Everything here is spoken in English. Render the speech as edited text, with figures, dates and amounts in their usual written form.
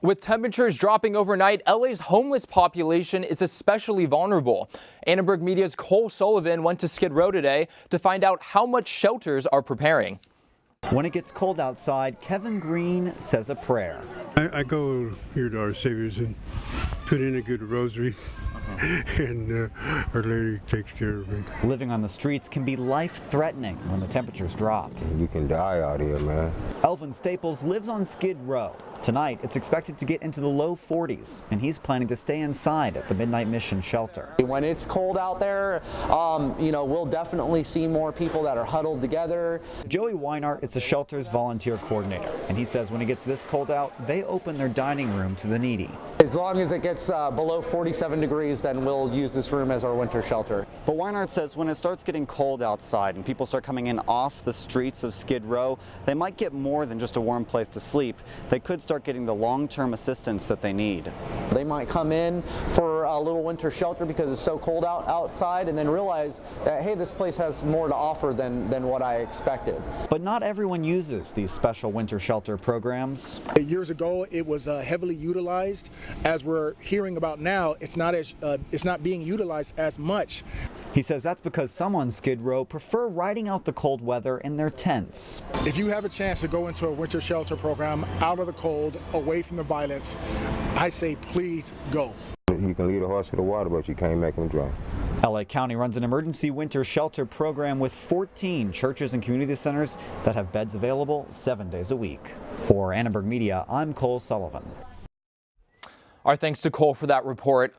With temperatures dropping overnight, LA's homeless population is especially vulnerable. Annenberg Media's Sullivan went to Skid Row today to find out how much shelters are preparing. When it gets cold outside, Kevin Green says a prayer. I go here to Our Savior's and put in a good rosary. And Our Lady takes care of me. Living on the streets can be life-threatening when the temperatures drop. You can die out here, man. Elvin Staples lives on Skid Row. Tonight, it's expected to get into the low 40s, and he's planning to stay inside at the Midnight Mission shelter. When it's cold out there, we'll definitely see more people that are huddled together. Joey Weinart is the shelter's volunteer coordinator, and he says when it gets this cold out, they open their dining room to the needy. As long as it gets below 47 degrees, then we'll use this room as our winter shelter. But Weinart says when it starts getting cold outside and people start coming in off the streets of Skid Row, they might get more than just a warm place to sleep. They could start getting the long-term assistance that they need. They might come in for a little winter shelter because it's so cold outside and then realize that, hey, this place has more to offer than what I expected. But not everyone uses these special winter shelter programs. Years ago, it was heavily utilized. As we're hearing about now, it's not being utilized as much. He says that's because some on Skid Row prefer riding out the cold weather in their tents. If you have a chance to go into a winter shelter program, out of the cold, away from the violence, I say please go. You can lead a horse to the water, but you can't make him drown. LA County runs an emergency winter shelter program with 14 churches and community centers that have beds available 7 days a week. For Annenberg Media, I'm Sullivan. Our thanks to Cole for that report.